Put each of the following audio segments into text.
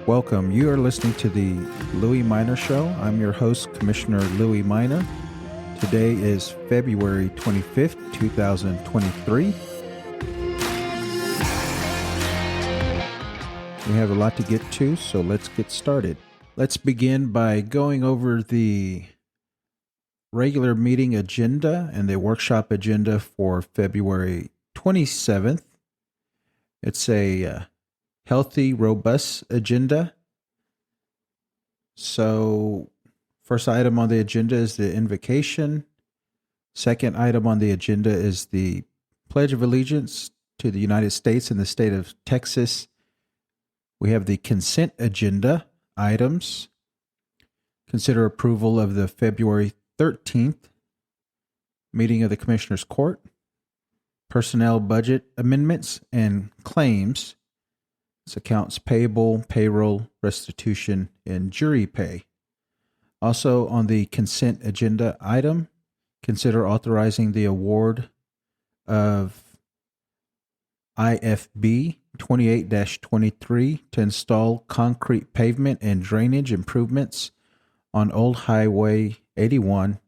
Welcome. You are listening to the Louie Minor Show. I'm your host, Commissioner Louie Minor. Today is February 25th, 2023. We have a lot to get to, so let's get started. Let's begin by going over the regular meeting agenda and the workshop agenda for February 27th. It's a healthy, robust agenda. So, first item on the agenda is the invocation. Second item on the agenda is the Pledge of Allegiance to the United States and the state of Texas. We have the consent agenda items. Consider approval of the February 13th meeting of the Commissioners Court. Personnel budget amendments and claims. It's accounts payable, payroll, restitution, and jury pay. Also on the consent agenda item, consider authorizing the award of IFB 28-23 to install concrete pavement and drainage improvements on Old Highway 81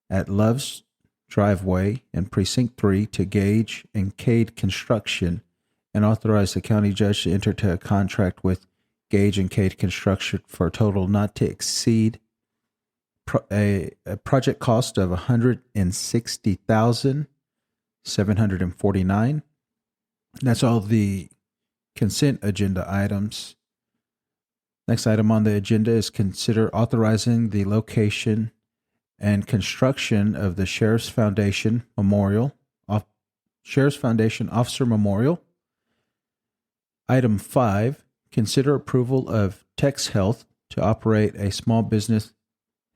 at Love's Driveway and Precinct 3 to Gage and Cade Construction, and authorize the county judge to enter into a contract with Gage and Cade Construction for a total not to exceed a project cost of $160,749. That's all the consent agenda items. Next item on the agenda is consider authorizing the location and construction of the Sheriff's Foundation Officer Memorial. Item 5, consider approval of Tex Health to operate a small business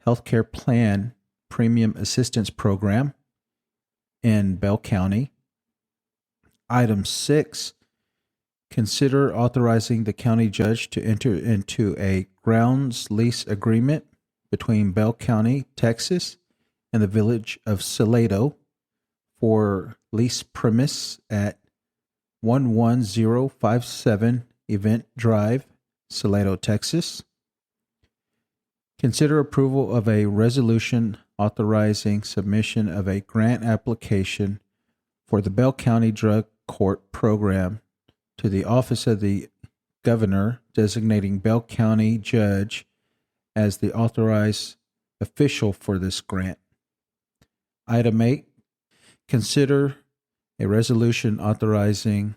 healthcare plan premium assistance program in Bell County. Item 6, consider authorizing the county judge to enter into a grounds lease agreement between Bell County, Texas, and the village of Salado for lease premise at 11057 Event Drive, Salado, Texas. Consider approval of a resolution authorizing submission of a grant application for the Bell County Drug Court Program to the Office of the Governor, designating Bell County Judge as the authorized official for this grant. Item 8, consider a resolution authorizing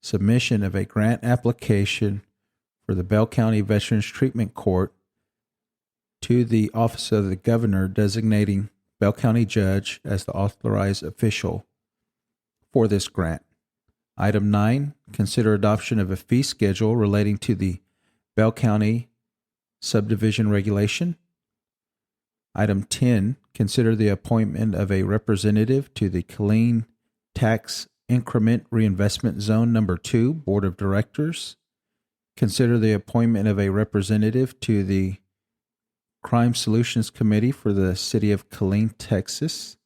submission of a grant application for the Bell County Veterans Treatment Court to the Office of the Governor, designating Bell County Judge as the authorized official for this grant. Item 9, consider adoption of a fee schedule relating to the Bell County subdivision regulation. Item 10, consider the appointment of a representative to the Killeen Tax Increment Reinvestment Zone Number 2 Board of Directors. Consider the appointment of a representative to the Crime Solutions Committee for the City of Killeen, Texas.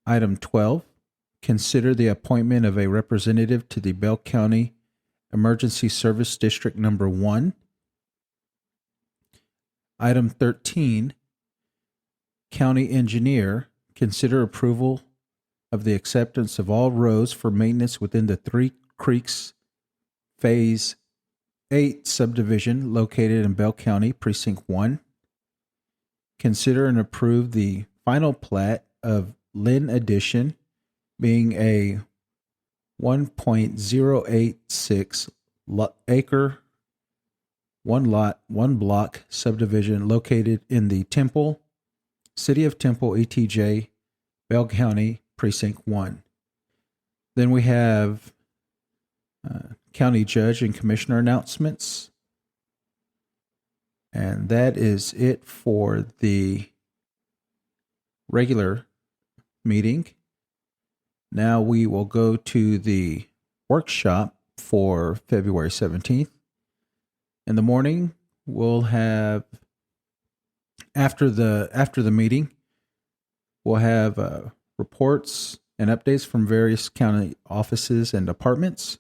Item 12, consider the appointment of a representative to the Bell County Emergency Service District Number 1. Item 13, County Engineer, consider approval of the acceptance of all roads for maintenance within the Three Creeks Phase 8 subdivision located in Bell County, Precinct 1. Consider and approve the final plat of Lynn Addition, being a 1.086 acre, one lot, one block subdivision located in the City of Temple, ETJ, Bell County, Precinct 1. Then we have county judge and commissioner announcements. And that is it for the regular meeting. Now we will go to the workshop for February 17th. In the morning, we'll have, after the meeting, we'll have reports and updates from various county offices and departments,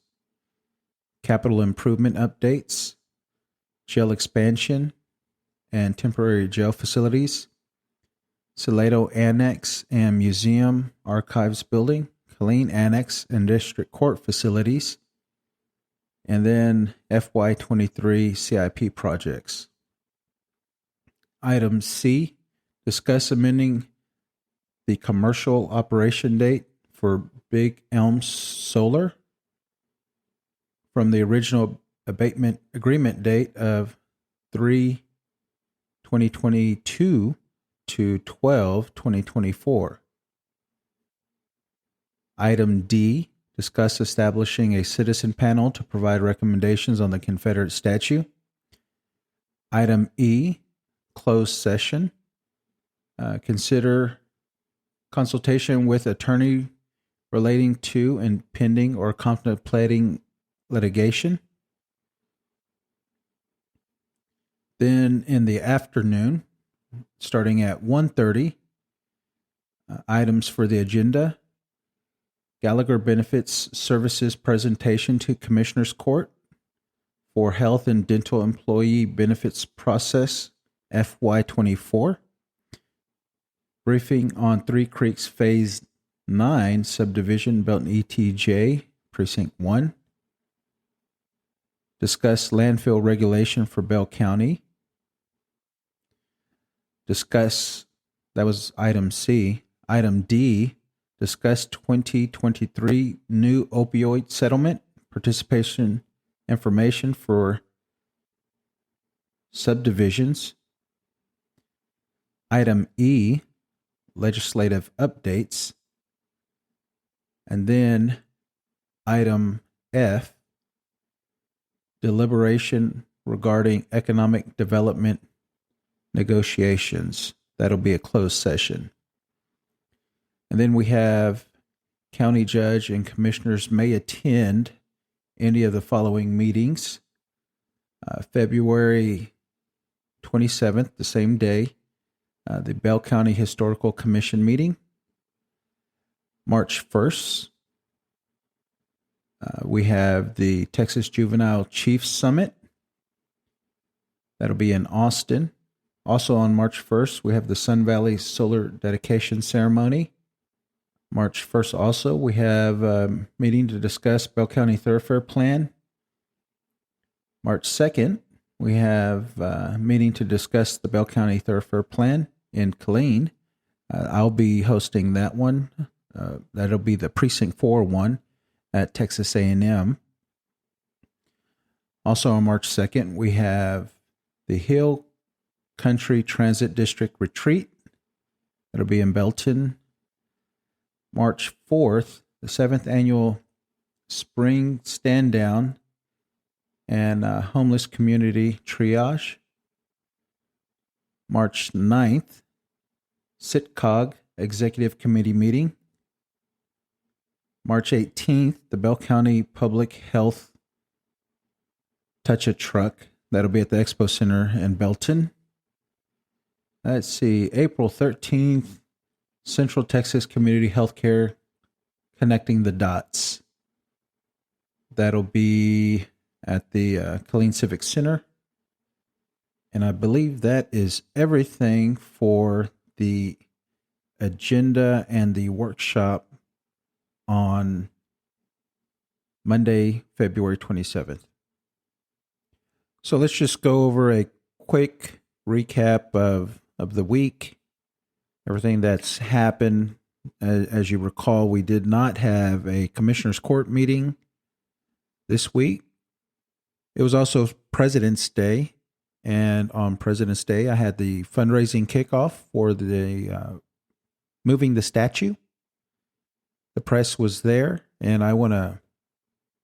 capital improvement updates, jail expansion and temporary jail facilities, Salado Annex and Museum Archives Building, Killeen Annex and District Court facilities, and then FY23 CIP projects. Item C, discuss amending the commercial operation date for Big Elm Solar from the original abatement agreement date of 3/2022 to 12/2024. Item D, discuss establishing a citizen panel to provide recommendations on the Confederate statue. Item E, closed session. Consider consultation with attorney relating to and pending or contemplating litigation. Then in the afternoon, starting at 1:30, items for the agenda. Gallagher Benefits Services presentation to Commissioners Court for Health and Dental Employee Benefits Process FY24. Briefing on Three Creeks Phase 9 Subdivision Belton ETJ Precinct 1. Discuss landfill regulation for Bell County. Discuss, that was item C. Item D, discuss 2023 new opioid settlement participation information for subdivisions. Item E, legislative updates. And then item F, deliberation regarding economic development negotiations. That'll be a closed session. And then we have county judge and commissioners may attend any of the following meetings. February 27th, the same day, the Bell County Historical Commission meeting. March 1st, we have the Texas Juvenile Chiefs Summit. That'll be in Austin. Also on March 1st, we have the Sun Valley Solar Dedication Ceremony. March 1st also, we have a meeting to discuss Bell County Thoroughfare Plan. March 2nd, we have a meeting to discuss the Bell County Thoroughfare Plan in Killeen. I'll be hosting that one. That'll be the Precinct 4 one at Texas A&M. Also on March 2nd, we have the Hill Country Transit District Retreat. That'll be in Belton. March 4th, the 7th Annual Spring Stand Down and Homeless Community Triage. March 9th, SITCOG Executive Committee Meeting. March 18th, the Bell County Public Health Touch-a-Truck. That'll be at the Expo Center in Belton. Let's see, April 13th, Central Texas Community Healthcare Connecting the Dots. That'll be at the Killeen Civic Center. And I believe that is everything for the agenda and the workshop on Monday, February 27th. So let's just go over a quick recap of the week, everything that's happened. As you recall, we did not have a Commissioners Court meeting this week. It was also President's Day, and on President's Day, I had the fundraising kickoff for the moving the statue. The press was there, and I want to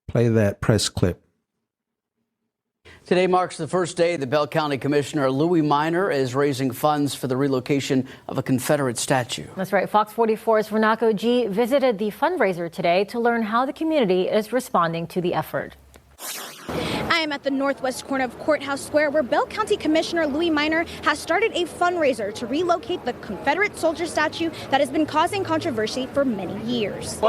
play that press clip. Today marks the first day the Bell County Commissioner Louie Minor is raising funds for the relocation of a Confederate statue. That's right. Fox 44's Renaco G visited the fundraiser today to learn how the community is responding to the effort. am at the northwest corner of Courthouse Square, where Bell County Commissioner Louie Minor has started a fundraiser to relocate the Confederate soldier statue that has been causing controversy for many years.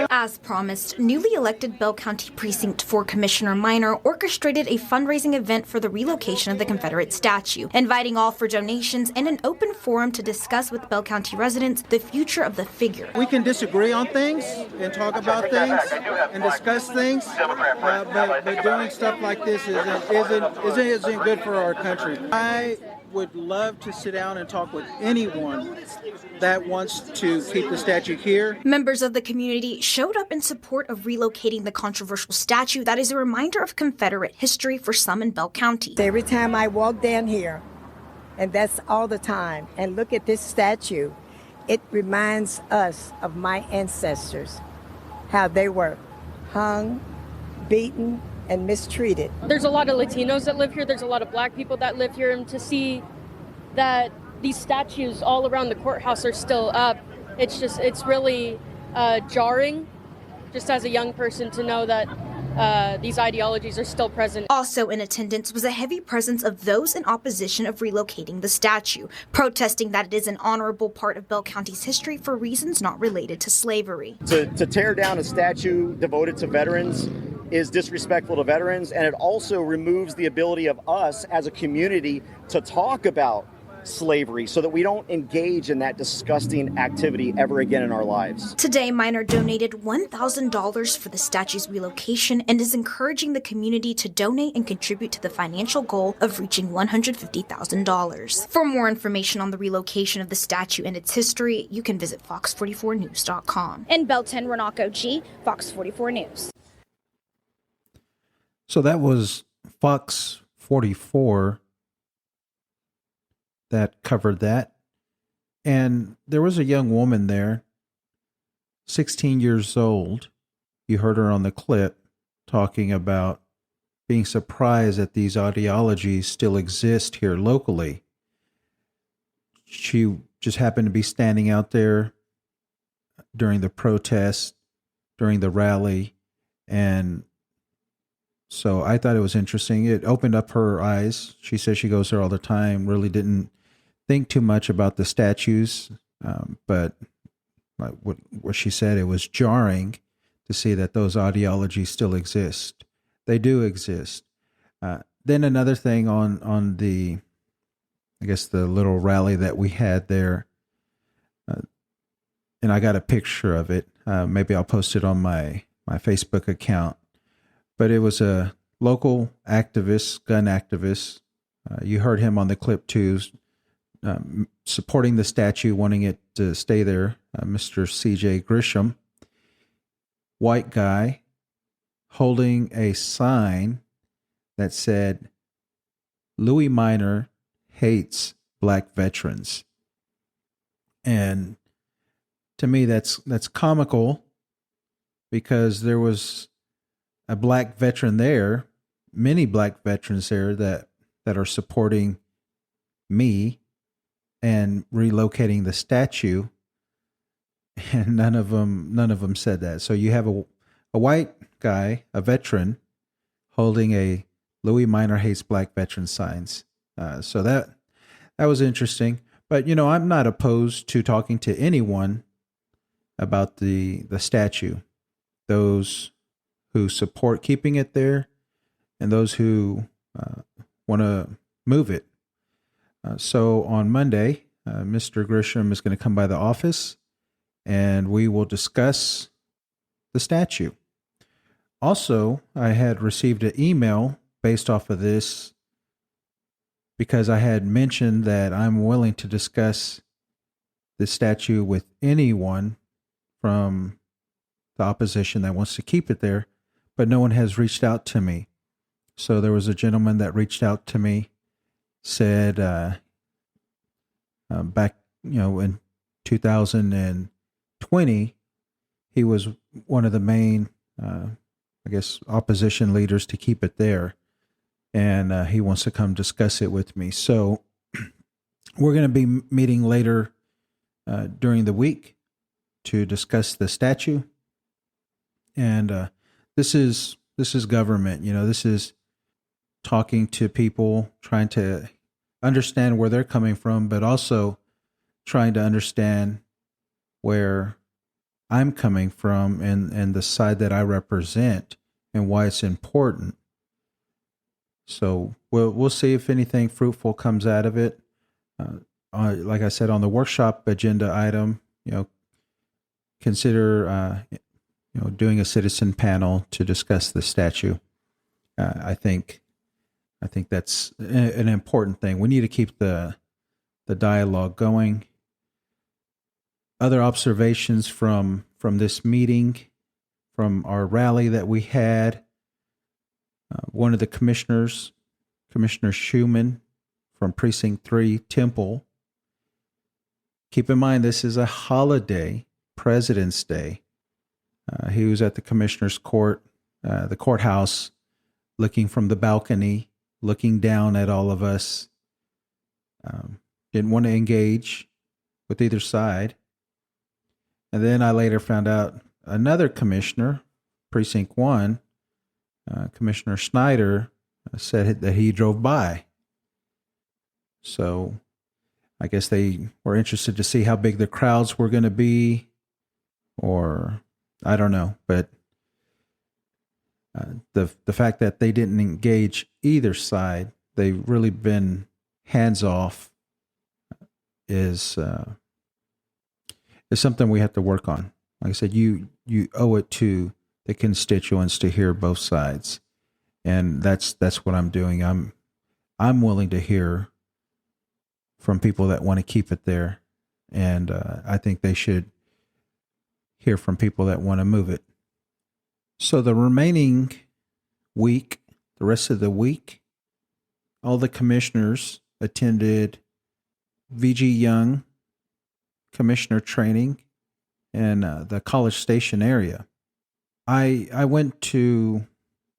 As promised, newly elected Bell County Precinct 4 Commissioner Minor orchestrated a fundraising event for the relocation of the Confederate statue, inviting all for donations and an open forum to discuss with Bell County residents the future of the figure. We can disagree on things and talk about things and discuss things, but doing stuff like this isn't good for our country. I would love to sit down and talk with anyone that wants to keep the statue here. Members of the community showed up in support of relocating the controversial statue that is a reminder of Confederate history for some in Bell County. Every time I walk down here, and that's all the time, and look at this statue, it reminds us of my ancestors, how they were hung, beaten, and mistreated. There's a lot of Latinos that live here. There's a lot of black people that live here. And to see that these statues all around the courthouse are still up, it's really jarring, just as a young person, to know that these ideologies are still present. Also in attendance was a heavy presence of those in opposition of relocating the statue, protesting that it is an honorable part of Bell County's history for reasons not related to slavery. To tear down a statue devoted to veterans is disrespectful to veterans, and it also removes the ability of us as a community to talk about slavery so that we don't engage in that disgusting activity ever again in our lives. Today, Minor donated $1,000 for the statue's relocation and is encouraging the community to donate and contribute to the financial goal of reaching $150,000. For more information on the relocation of the statue and its history, you can visit fox44news.com. In Belton, Renaco G, Fox 44 News. So that was Fox 44 that covered that. And there was a young woman there, 16 years old. You heard her on the clip talking about being surprised that these ideologies still exist here locally. She just happened to be standing out there during the protest, during the rally, and so I thought it was interesting. It opened up her eyes. She says she goes there all the time, really didn't think too much about the statues, but like what she said, it was jarring to see that those ideologies still exist. They do exist. Then another thing on the, I guess, the little rally that we had there, and I got a picture of it. Maybe I'll post it on my Facebook account. But it was a local activist, gun activist. You heard him on the clip too, supporting the statue, wanting it to stay there. Mr. C.J. Grisham, white guy, holding a sign that said, "Louie Minor hates black veterans." And to me, that's comical, because there was a black veteran there, many black veterans there that are supporting me and relocating the statue, and none of them said that. So you have a white guy, a veteran, holding a Louie Minor hates black veteran signs. So that was interesting. But I'm not opposed to talking to anyone about the statue. Those who support keeping it there, and those who want to move it. So on Monday, Mr. Grisham is going to come by the office, and we will discuss the statue. Also, I had received an email based off of this, because I had mentioned that I'm willing to discuss the statue with anyone from the opposition that wants to keep it there, but no one has reached out to me. So there was a gentleman that reached out to me, said back, in 2020, he was one of the main, opposition leaders to keep it there. And he wants to come discuss it with me. So we're going to be meeting later during the week to discuss the statue. And this is government. This is talking to people, trying to understand where they're coming from, but also trying to understand where I'm coming from and the side that I represent and why it's important. So we'll see if anything fruitful comes out of it. Like I said, on the workshop agenda item, consider doing a citizen panel to discuss the statute. I think that's an important thing. We need to keep the dialogue going. Other observations from this meeting, from our rally that we had, one of the commissioners, Commissioner Schumann from Precinct 3, Temple. Keep in mind, this is a holiday, President's Day. He was at the commissioner's court, the courthouse, looking from the balcony, looking down at all of us. Didn't want to engage with either side. And then I later found out another commissioner, Precinct 1, Commissioner Snyder, said that he drove by. So I guess they were interested to see how big the crowds were going to be, or I don't know. But the fact that they didn't engage either side, they've really been hands off, is something we have to work on. Like I said, you owe it to the constituents to hear both sides, and that's what I'm doing. I'm willing to hear from people that want to keep it there, and I think they should hear from people that want to move it. So the remaining week, the rest of the week, all the commissioners attended VG Young commissioner training in the College Station area. I went to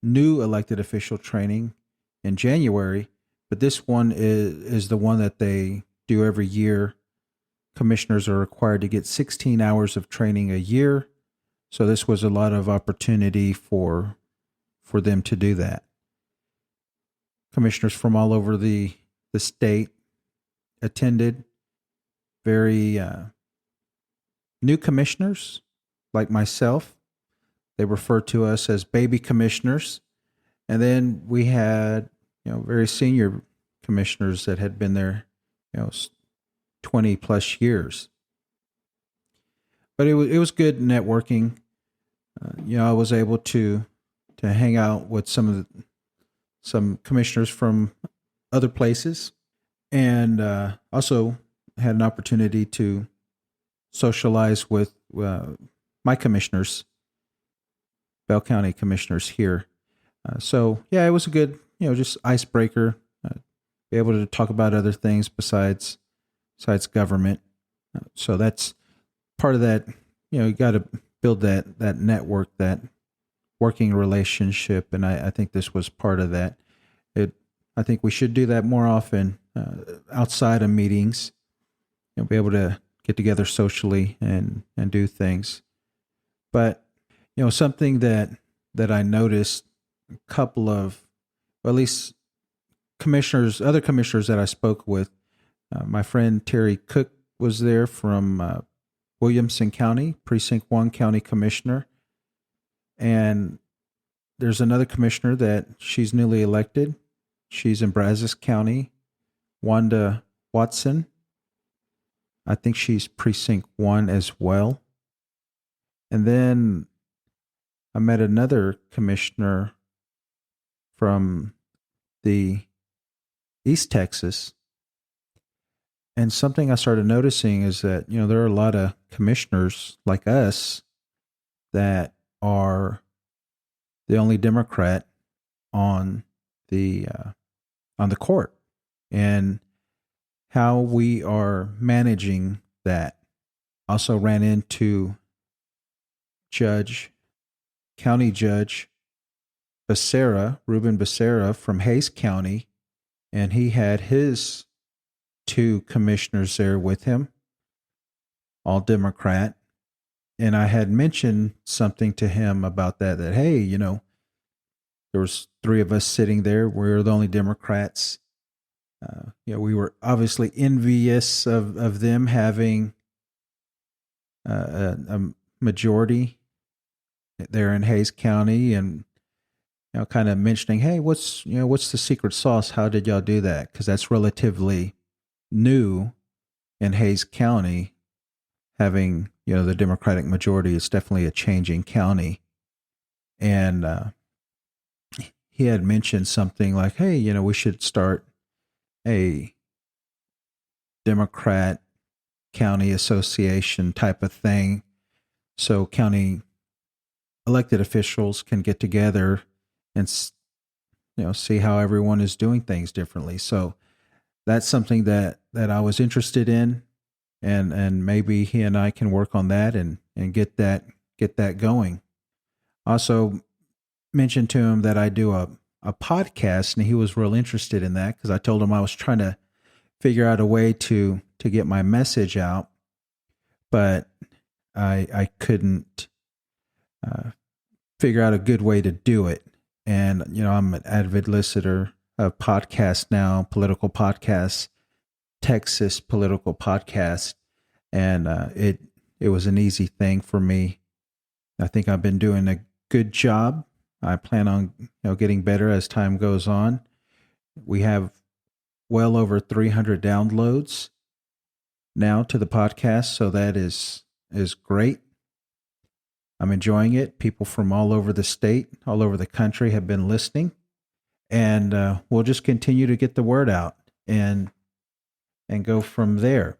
new elected official training in January, but this one is the one that they do every year. Commissioners are required to get 16 hours of training a year. So this was a lot of opportunity for them to do that. Commissioners from all over the state attended. Very new commissioners like myself. They refer to us as baby commissioners. And then we had, very senior commissioners that had been there, 20 plus years. But it was good networking. I was able to hang out with some commissioners from other places, and also had an opportunity to socialize with my commissioners, Bell County commissioners here. So yeah, it was a good, just icebreaker. Be able to talk about other things besides government. So that's part of that. You got to build that network, that working relationship, and I think this was part of that. I think we should do that more often outside of meetings. Be able to get together socially and do things. But something that I noticed, a couple of, or at least other commissioners that I spoke with, my friend Terry Cook was there from Williamson County, Precinct 1 County Commissioner. And there's another commissioner that she's newly elected. She's in Brazos County, Wanda Watson. I think she's Precinct 1 as well. And then I met another commissioner from the East Texas. And something I started noticing is that, there are a lot of commissioners like us that are the only Democrat on the court, and how we are managing that. Also ran into County Judge Ruben Becerra from Hays County, and he had his two commissioners there with him, all Democrat. And I had mentioned something to him about that, hey, there was three of us sitting there. We were the only Democrats. We were obviously envious of them having a majority there in Hayes County, and kind of mentioning, hey, what's the secret sauce? How did y'all do that? Because that's relatively new in Hayes County, having the Democratic majority. It's definitely a changing county, and he had mentioned something like, hey, we should start a Democrat county association type of thing, so county elected officials can get together and see how everyone is doing things differently. So that's something that I was interested in, and maybe he and I can work on that and get that going. Also mentioned to him that I do a podcast, and he was real interested in that because I told him I was trying to figure out a way to get my message out, but I couldn't figure out a good way to do it. And I'm an avid listener of podcasts now, political podcasts, Texas political podcasts, and it was an easy thing for me. I think I've been doing a good job. I plan on getting better as time goes on. We have well over 300 downloads now to the podcast, so that is great. I'm enjoying it. People from all over the state, all over the country have been listening, and we'll just continue to get the word out and go from there.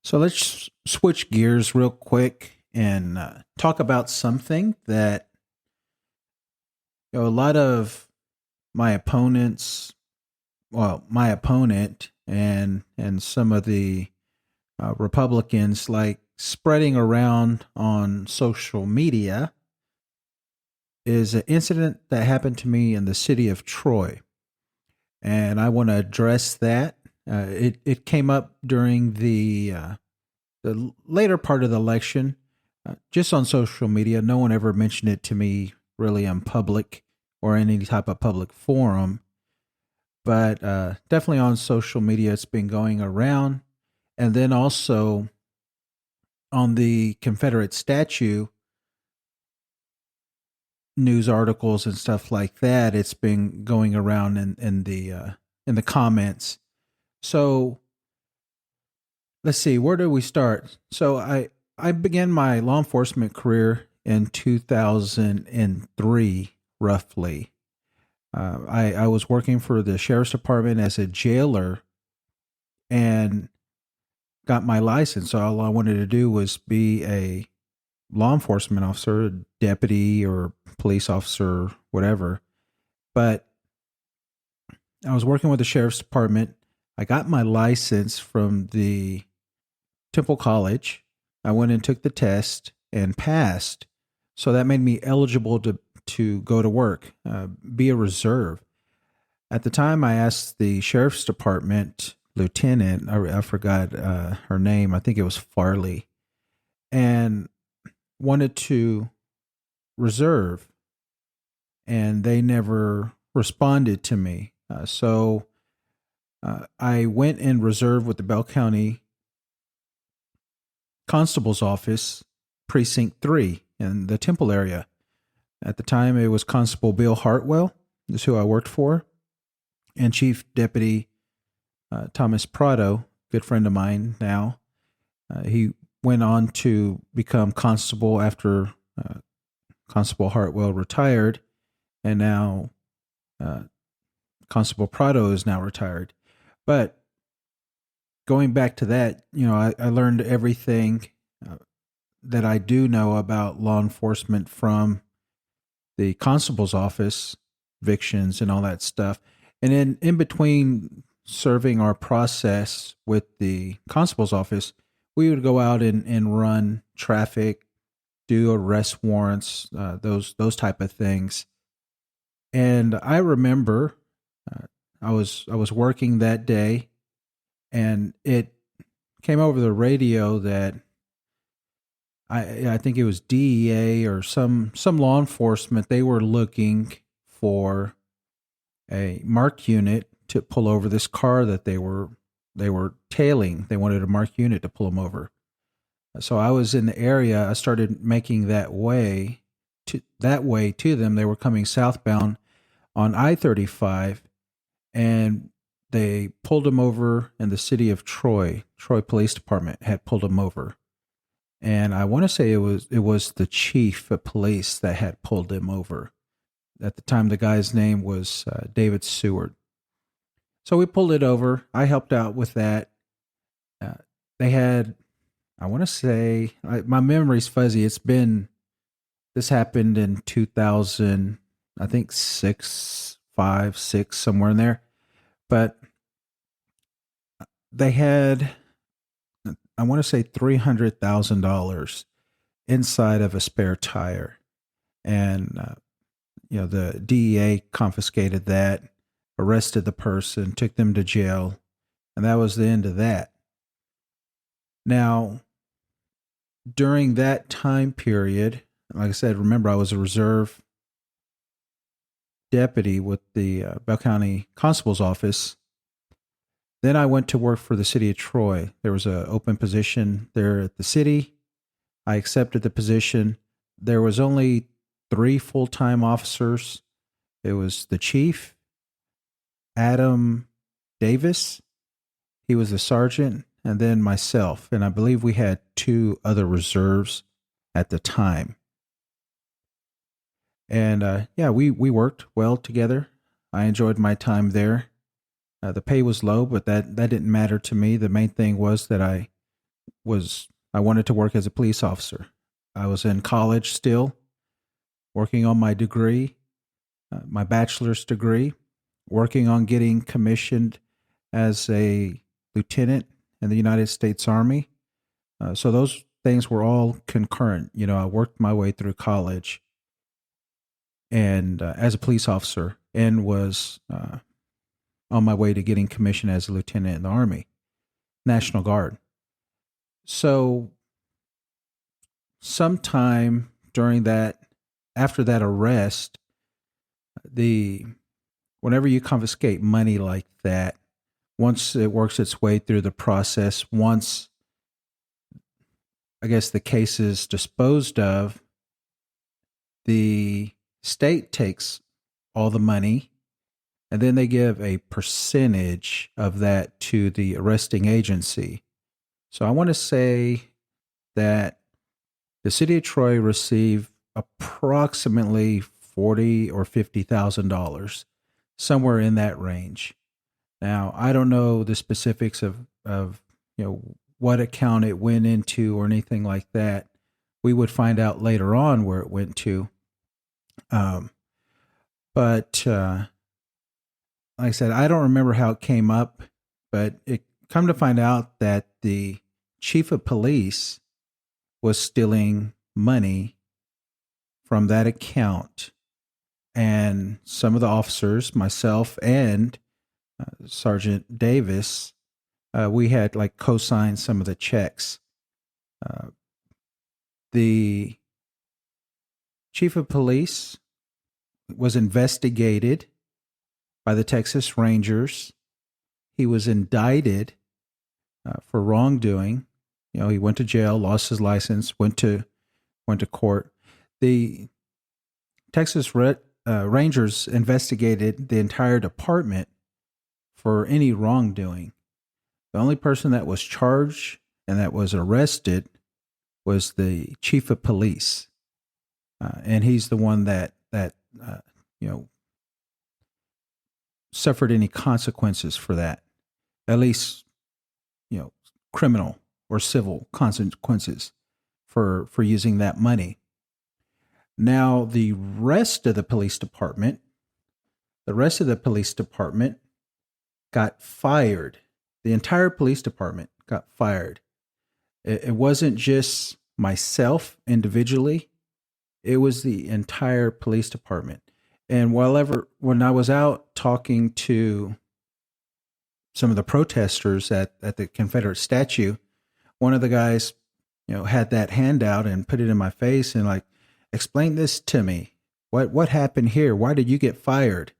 So let's switch gears real quick and talk about something that a lot of my opponents, my opponent and some of the Republicans like spreading around on social media, is an incident that happened to me in the city of Troy. And I want to address that. It came up during the later part of the election, just on social media. No one ever mentioned it to me really in public or in any type of public forum. But definitely on social media, it's been going around. And then also on the Confederate statue, news articles and stuff like that, it's been going around in the comments. So let's see, where do we start? So I began my law enforcement career in 2003, roughly. I was working for the sheriff's department as a jailer and got my license. So all I wanted to do was be a law enforcement officer, a deputy or police officer, whatever. But I was working with the sheriff's department. I got my license from the Temple College. I went and took the test and passed. So that made me eligible to go to work, be a reserve. At the time, I asked the sheriff's department lieutenant, I forgot her name, I think it was Farley, and wanted to reserve, and they never responded to me. So I went and reserved with the Bell County Constable's Office, Precinct 3 in the Temple area. At the time, it was Constable Bill Hartwell, is who I worked for, and Chief Deputy Thomas Prado, good friend of mine now. He went on to become constable after Constable Hartwell retired, and now Constable Prado is now retired. But going back to that, I learned everything that I do know about law enforcement from the constable's office, evictions and all that stuff. And then in between serving our process with the constable's office, we would go out and run traffic, do arrest warrants, those type of things. And I remember I was working that day, and it came over the radio that I think it was DEA or some law enforcement. They were looking for a marked unit to pull over this car that they were tailing. They wanted a marked unit to pull them over. So I was in the area. I started making that way to them. They were coming southbound on I-35, and they pulled them over. In the city of Troy Police Department had pulled them over, and I want to say it was the chief of police that had pulled them over. At the time, the guy's name was David Seward. So we pulled it over. I helped out with that. They had, I want to say, my memory's fuzzy. This happened in 2000, I think 5, 6, somewhere in there. But they had, I want to say $300,000 inside of a spare tire. And, the DEA confiscated that, arrested the person, took them to jail, and that was the end of that. Now, during that time period, like I said, remember I was a reserve deputy with the Bell County Constable's Office. Then I went to work for the city of Troy. There was an open position there at the city. I accepted the position. There was only 3 full-time officers. It was the chief, Adam Davis. He was the sergeant, and then myself. And I believe we had 2 other reserves at the time. And we worked well together. I enjoyed my time there. The pay was low, but that didn't matter to me. The main thing was that I wanted to work as a police officer. I was in college still, working on my degree, my bachelor's degree, working on getting commissioned as a lieutenant in the United States Army. So those things were all concurrent. I worked my way through college and as a police officer, and was on my way to getting commissioned as a lieutenant in the Army, National Guard. So sometime after that arrest, whenever you confiscate money like that, once it works its way through the process, once I guess the case is disposed of, the state takes all the money, and then they give a percentage of that to the arresting agency. So I want to say that the city of Troy received approximately $40,000 or $50,000, somewhere in that range. Now, I don't know the specifics of what account it went into or anything like that. We would find out later on where it went to. But like I said, I don't remember how it came up, but it come to find out that the chief of police was stealing money from that account, and some of the officers, myself and Sergeant Davis, we had co-signed some of the checks. The chief of police was investigated by the Texas Rangers. He was indicted for wrongdoing. He went to jail, lost his license, went to court. The Texas Rangers investigated the entire department for any wrongdoing. The only person that was charged and that was arrested was the chief of police, and he's the one that suffered any consequences for that, at least criminal or civil consequences for using that money. Now the rest of the police department got fired. The entire police department got fired. It wasn't just myself individually. It was the entire police department. And when I was out talking to some of the protesters at the Confederate statue, one of the guys had that handout and put it in my face and like, explain this to me. What happened here? Why did you get fired?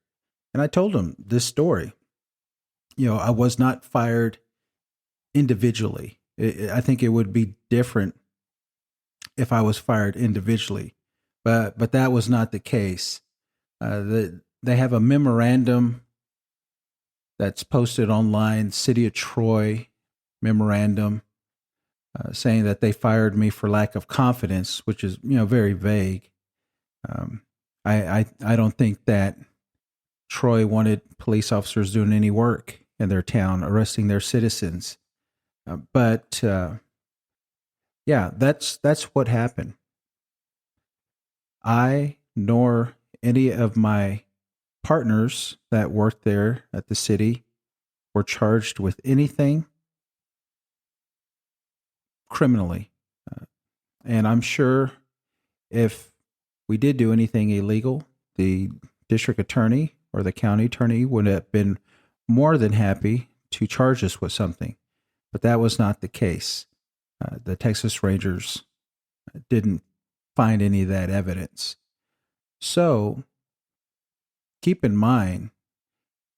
And I told him this story. I was not fired individually. I think it would be different if I was fired individually, but that was not the case. They have a memorandum that's posted online, City of Troy memorandum, saying that they fired me for lack of confidence, which is very vague. I don't think that Troy wanted police officers doing any work in their town, arresting their citizens. But that's what happened. I nor any of my partners that worked there at the city were charged with anything criminally. And I'm sure if we did do anything illegal, the district attorney or the county attorney would have been more than happy to charge us with something. But that was not the case. The Texas Rangers didn't find any of that evidence. So keep in mind,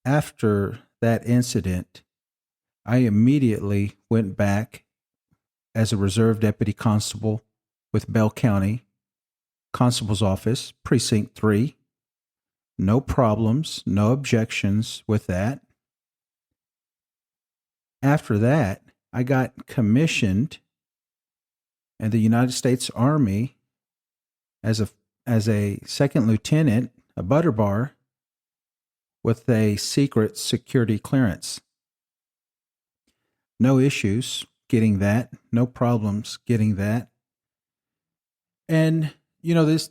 after that incident, I immediately went back as a reserve deputy constable with Bell County Constable's Office, Precinct 3. No problems, no objections with that. After that, I got commissioned in the United States Army as a second lieutenant, a butter bar, with a secret security clearance. No issues getting that, no problems getting that. And, this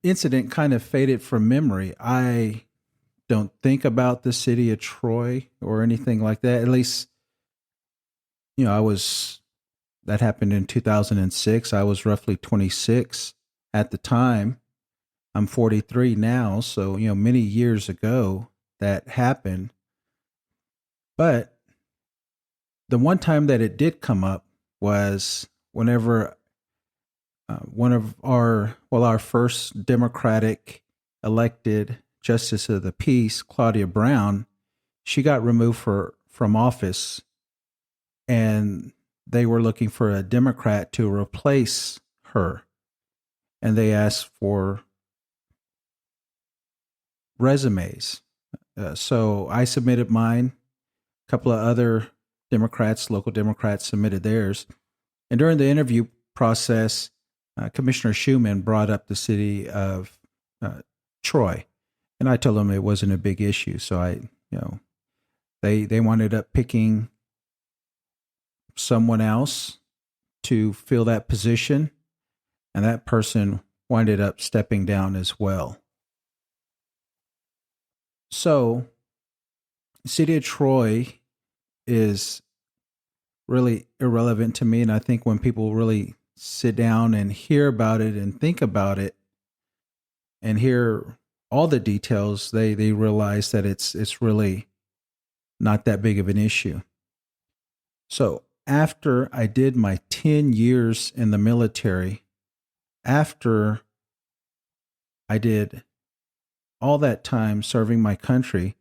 incident kind of faded from memory. I don't think about the city of Troy or anything like that. At least, that happened in 2006. I was roughly 26 at the time. I'm 43 now. So, many years ago that happened. But the one time that it did come up was whenever one of our first Democratic elected Justice of the Peace, Claudia Brown, she got removed from office, and they were looking for a Democrat to replace her. And they asked for resumes. So I submitted mine. A couple of other Democrats, local Democrats, submitted theirs. And during the interview process, Commissioner Schumann brought up the city of Troy. And I told them it wasn't a big issue. So they wound up picking someone else to fill that position. And that person winded up stepping down as well. So, City of Troy is really irrelevant to me. And I think when people really sit down and hear about it and think about it and hear all the details, they realize that it's really not that big of an issue. So after I did my 10 years in the military, after I did all that time serving my country,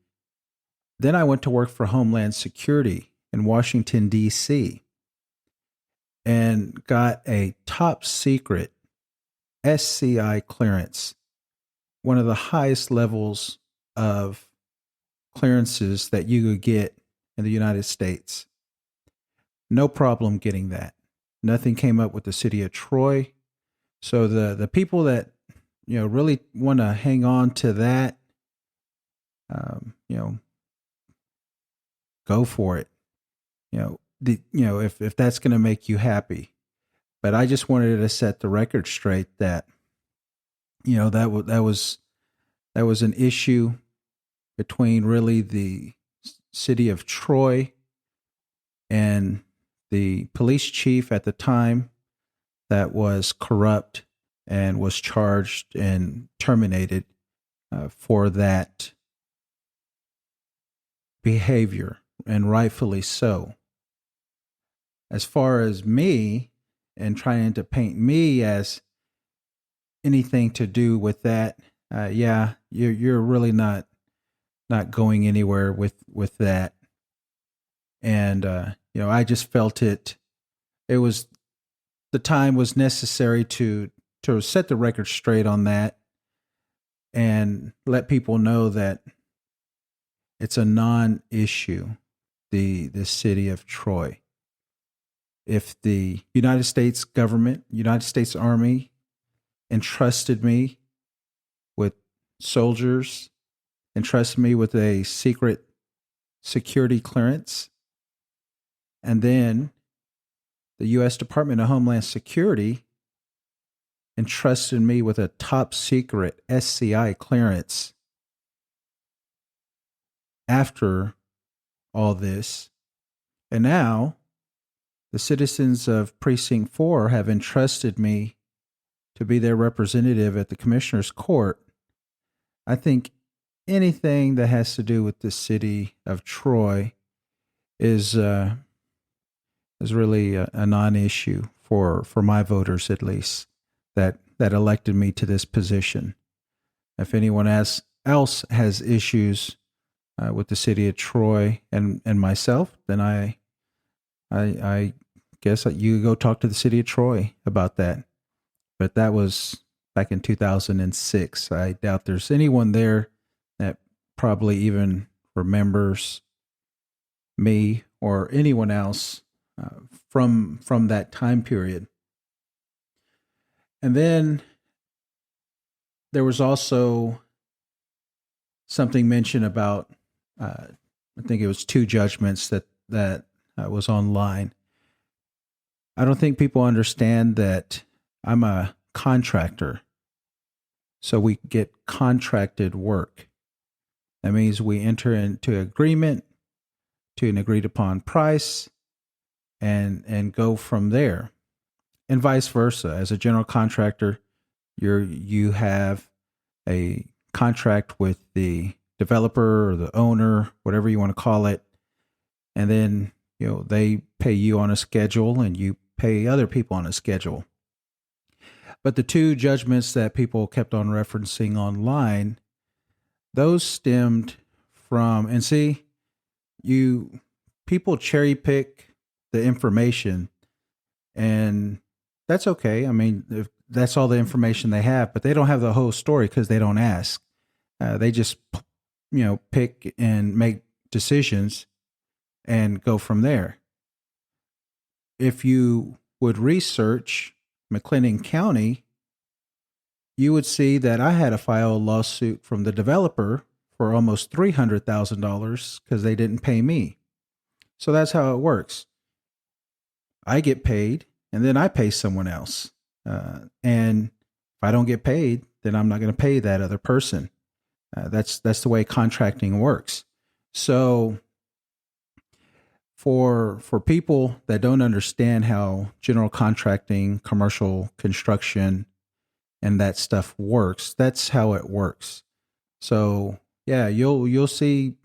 then I went to work for Homeland Security in Washington, D.C., and got a top secret SCI clearance, one of the highest levels of clearances that you could get in the United States. No problem getting that. Nothing came up with the city of Troy. So the people that really want to hang on to that, go for it. If that's going to make you happy. But I just wanted to set the record straight that that was an issue between really the city of Troy and the police chief at the time that was corrupt and was charged and terminated for that behavior, and rightfully so. As far as me and trying to paint me as anything to do with that, yeah, you're really not going anywhere with that. And I just felt it was the time was necessary to set the record straight on that and let people know that it's a non-issue, the city of Troy. If the United States government, United States Army entrusted me with soldiers, entrusted me with a secret security clearance, and then the U.S. Department of Homeland Security entrusted me with a top secret SCI clearance after all this. And now the citizens of Precinct 4 have entrusted me to be their representative at the Commissioner's Court. I think anything that has to do with the city of Troy is really a non-issue for my voters, at least, that elected me to this position. If anyone else has issues with the city of Troy and myself, then I guess you go talk to the city of Troy about that. But that was back in 2006. I doubt there's anyone there that probably even remembers me or anyone else from that time period. And then there was also something mentioned about, I think it was 2 judgments that was online. I don't think people understand that I'm a contractor. So we get contracted work. That means we enter into agreement to an agreed upon price and go from there. And vice versa. As a general contractor, you have a contract with the developer or the owner, whatever you want to call it. And then, they pay you on a schedule and you pay other people on a schedule. But the 2 judgments that people kept on referencing online, those stemmed from, and see, people cherry pick the information, and that's okay. I mean, if that's all the information they have, but they don't have the whole story because they don't ask. They just, pick and make decisions and go from there. If you would research McLennan County, you would see that I had to file a lawsuit from the developer for almost $300,000 because they didn't pay me. So that's how it works. I get paid, and then I pay someone else. And if I don't get paid, then I'm not going to pay that other person. That's the way contracting works. So for people that don't understand how general contracting, commercial construction, and that stuff works, that's how it works. So yeah, you'll see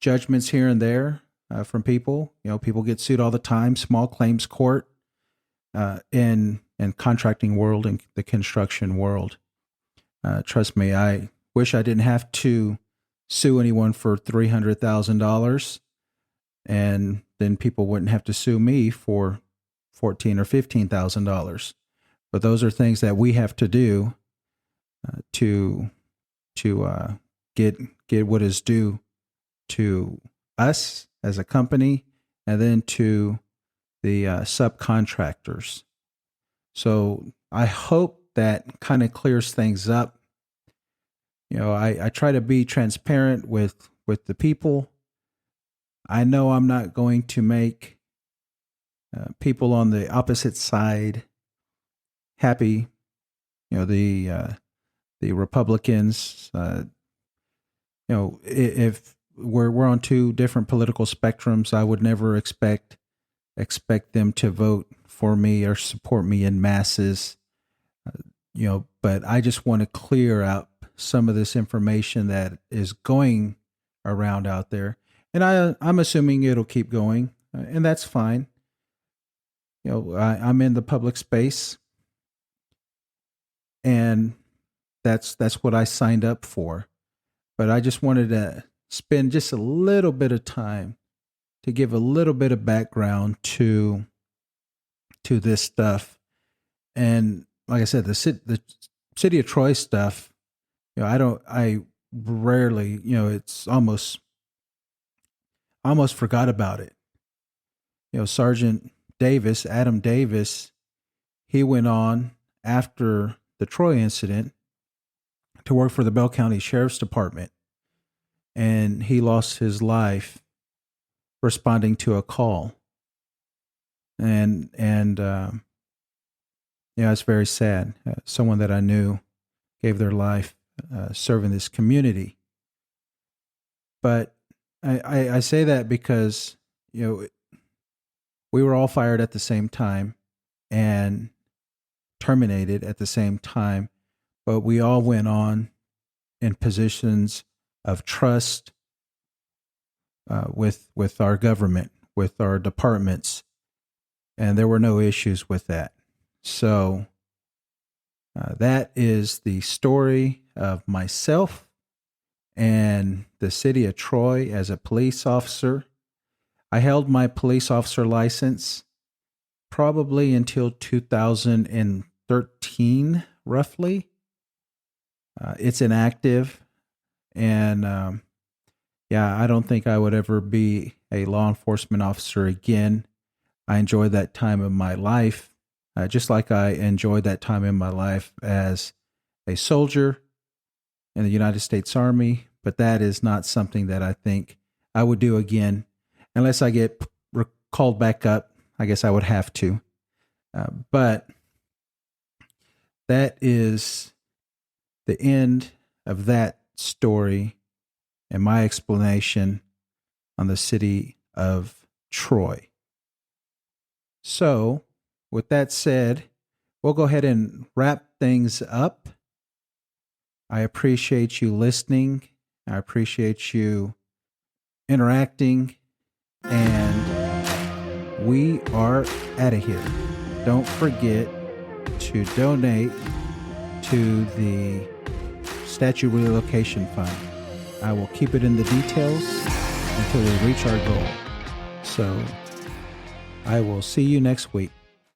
judgments here and there from people. People get sued all the time, small claims court, in contracting world and the construction world. Trust me, I wish I didn't have to sue anyone for $300,000, and then people wouldn't have to sue me for $14,000 or $15,000. But those are things that we have to do to get what is due to us as a company, and then to the subcontractors. So I hope that kind of clears things up. I try to be transparent with the people. I know I'm not going to make people on the opposite side happy. The Republicans, if we're on 2 different political spectrums, I would never expect them to vote for me or support me in masses. But I just want to clear out some of this information that is going around out there. And I'm assuming it'll keep going, and that's fine. I'm in the public space, and that's what I signed up for. But I just wanted to spend just a little bit of time to give a little bit of background to this stuff. And like I said, the city of Troy stuff, I rarely, it's almost forgot about it. Sergeant Davis, Adam Davis, he went on after the Troy incident to work for the Bell County Sheriff's Department, and he lost his life responding to a call. And it's very sad. Someone that I knew gave their life serving this community. But I say that because, we were all fired at the same time and terminated at the same time, but we all went on in positions of trust with our government, with our departments, and there were no issues with that. So that is the story of myself and the city of Troy as a police officer. I held my police officer license probably until 2013, roughly. It's inactive, and I don't think I would ever be a law enforcement officer again. I enjoyed that time of my life, just like I enjoyed that time in my life as a soldier in the United States Army, but that is not something that I think I would do again. Unless I get called back up, I guess I would have to. But that is the end of that story and my explanation on the city of Troy. So, with that said, we'll go ahead and wrap things up. I appreciate you listening. I appreciate you interacting. And we are out of here. Don't forget to donate to the Statue Relocation Fund. I will keep it in the details until we reach our goal. So I will see you next week.